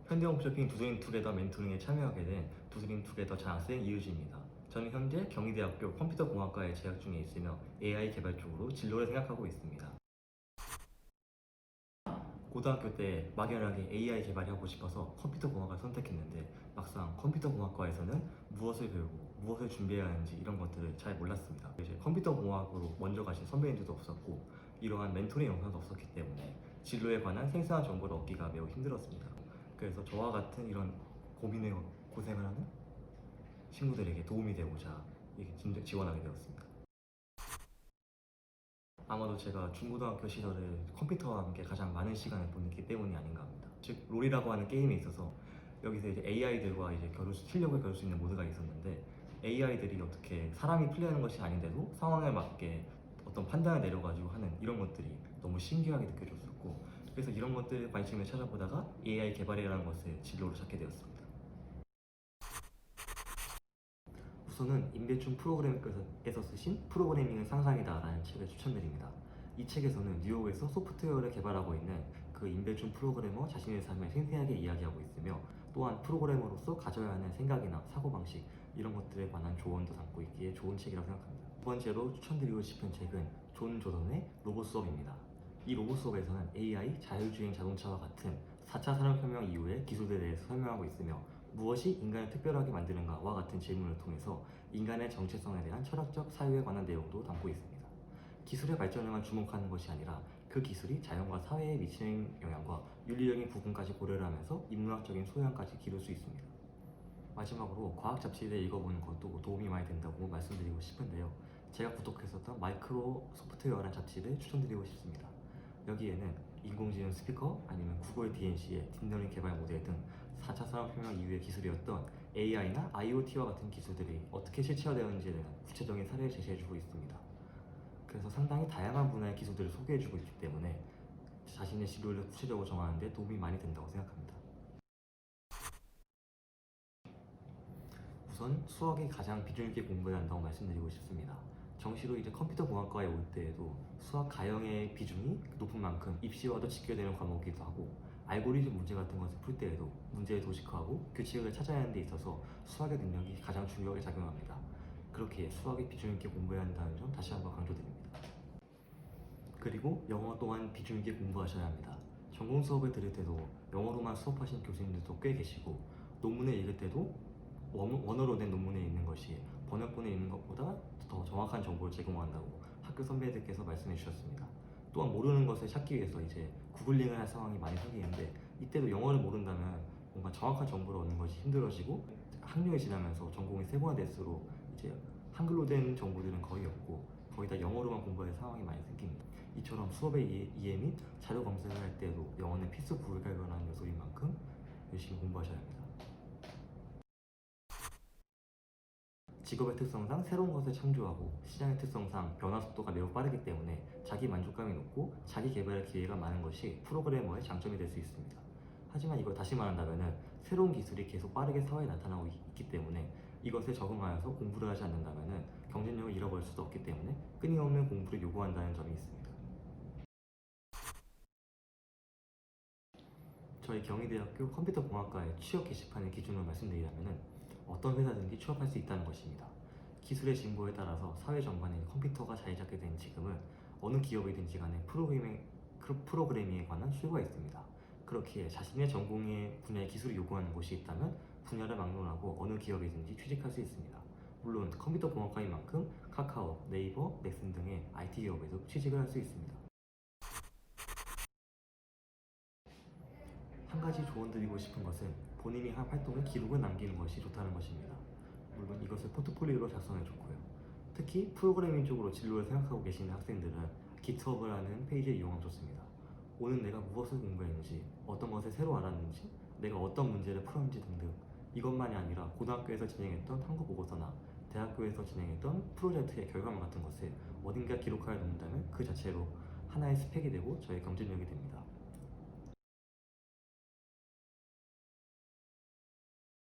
현대홈쇼핑 두드링투게더 멘토링에 참여하게 된 두드링투게더 장학생 이유지입니다. 저는 현재 경희대학교 컴퓨터공학과에 재학 중에 있으며 AI 개발 쪽으로 진로를 생각하고 있습니다. 고등학교 때 막연하게 AI 개발이 하고 싶어서 컴퓨터공학을 선택했는데 막상 컴퓨터공학과에서는 무엇을 배우고 무엇을 준비해야 하는지 이런 것들을 잘 몰랐습니다. 이제 컴퓨터공학으로 먼저 가신 선배님들도 없었고 이러한 멘토링 영상도 없었기 때문에 진로에 관한 생생한 정보를 얻기가 매우 힘들었습니다. 그래서 저와 같은 이런 고민에 고생을 하는 친구들에게 도움이 되고자 지원하게 되었습니다. 아마도 제가 중고등학교 시절을 컴퓨터와 함께 가장 많은 시간을 보냈기 때문이 아닌가 합니다. 즉 롤이라고 하는 게임에 있어서 여기서 이제 AI들과 이제 실력을 겨룰 수 있는 모드가 있었는데 AI들이 어떻게 사람이 플레이하는 것이 아닌데도 상황에 맞게 어떤 판단을 내려가지고 하는 이런 것들이 너무 신기하게 느껴졌었고 그래서 이런 것들 관심을 찾아보다가 AI 개발이라는 것을 진로로 찾게 되었습니다. 우선은 임대춘 프로그래머께서 쓰신 프로그래밍은 상상이다라는 책을 추천드립니다. 이 책에서는 뉴욕에서 소프트웨어를 개발하고 있는 그 임대춘 프로그래머 자신의 삶을 생생하게 이야기하고 있으며 또한 프로그래머로서 가져야 하는 생각이나 사고방식 이런 것들에 관한 조언도 담고 있기에 좋은 책이라고 생각합니다. 두 번째로 추천드리고 싶은 책은 존 조던의 로봇 수업입니다. 이 로봇 수업에서는 AI, 자율주행 자동차와 같은 4차 산업혁명 이후의 기술에 대해서 설명하고 있으며 무엇이 인간을 특별하게 만드는가와 같은 질문을 통해서 인간의 정체성에 대한 철학적 사유에 관한 내용도 담고 있습니다. 기술의 발전에만 주목하는 것이 아니라 그 기술이 자연과 사회에 미치는 영향과 윤리적인 부분까지 고려를 하면서 인문학적인 소양까지 기를 수 있습니다. 마지막으로 과학 잡지를 읽어보는 것도 도움이 많이 된다고 말씀드리고 싶은데요. 제가 구독했었던 마이크로 소프트웨어라는 잡지를 추천드리고 싶습니다. 여기에는 인공지능 스피커 아니면 구글 DNC의 딥러닝 개발 모델 등 4차 산업혁명 이후의 기술이었던 AI나 IoT와 같은 기술들이 어떻게 실체화되었는지에 대한 구체적인 사례를 제시해주고 있습니다. 그래서 상당히 다양한 분야의 기술들을 소개해주고 있기 때문에 자신의 진로를 구체적으로 정하는 데 도움이 많이 된다고 생각합니다. 우선 수학이 가장 비중 있게 공부해야 한다고 말씀드리고 싶습니다. 정시로 이제 컴퓨터 공학과에 올 때에도 수학 가형의 비중이 높은 만큼 입시와도 직결되는 과목이기도 하고 알고리즘 문제 같은 것을 풀 때에도 문제를 도식화하고 규칙을 찾아야 하는 데 있어서 수학의 능력이 가장 중요하게 작용합니다. 그렇게 수학에 비중 있게 공부해야 한다는 점 다시 한번 강조드립니다. 그리고 영어 또한 비중 있게 공부하셔야 합니다. 전공 수업을 들을 때도 영어로만 수업하시는 교수님들도 꽤 계시고 논문을 읽을 때도 원어로 된 논문에 있는 것이 번역본에 있는 것보다 더 정확한 정보를 제공한다고 학교 선배들께서 말씀해 주셨습니다. 또한 모르는 것을 찾기 위해서 이제 구글링을 할 상황이 많이 생기는데 이때도 영어를 모른다면 뭔가 정확한 정보를 얻는 것이 힘들어지고 학년이 지나면서 전공이 세분화될수록 이제 한글로 된 정보들은 거의 없고 거의 다 영어로만 공부할 상황이 많이 생깁니다. 이처럼 수업의 이해 및 자료 검색을 할 때도 영어는 필수 불가결한 요소인 만큼 열심히 공부하셔야 합니다. 직업의 특성상 새로운 것을 창조하고 시장의 특성상 변화 속도가 매우 빠르기 때문에 자기 만족감이 높고 자기 개발의 기회가 많은 것이 프로그래머의 장점이 될 수 있습니다. 하지만 이걸 다시 말한다면 새로운 기술이 계속 빠르게 사회에 나타나고 있기 때문에 이것에 적응하여서 공부를 하지 않는다면 경쟁력을 잃어버릴 수도 없기 때문에 끊임없는 공부를 요구한다는 점이 있습니다. 저희 경희대학교 컴퓨터공학과의 취업 게시판의 기준을 말씀드리자면 어떤 회사든지 취업할 수 있다는 것입니다. 기술의 진보에 따라서 사회 전반에 컴퓨터가 자리 잡게 된 지금은 어느 기업이든지 간에 프로그래밍에 관한 수요가 있습니다. 그렇기에 자신의 전공의 분야의 기술을 요구하는 곳이 있다면 분야를 막론하고 어느 기업이든지 취직할 수 있습니다. 물론 컴퓨터공학과인 만큼 카카오, 네이버, 넥슨 등의 IT 기업에도 취직을 할 수 있습니다. 한 가지 조언드리고 싶은 것은 본인이 한 활동의 기록을 남기는 것이 좋다는 것입니다. 물론 이것을 포트폴리오로 작성해 좋고요. 특히 프로그래밍 쪽으로 진로를 생각하고 계시는 학생들은 GitHub이라는 페이지를 이용하면 좋습니다. 오늘 내가 무엇을 공부했는지, 어떤 것을 새로 알았는지, 내가 어떤 문제를 풀었는지 등등 이것만이 아니라 고등학교에서 진행했던 탐구 보고서나 대학교에서 진행했던 프로젝트의 결과물 같은 것을 어딘가 기록하여 놓는다면 그 자체로 하나의 스펙이 되고 저의 경쟁력이 됩니다.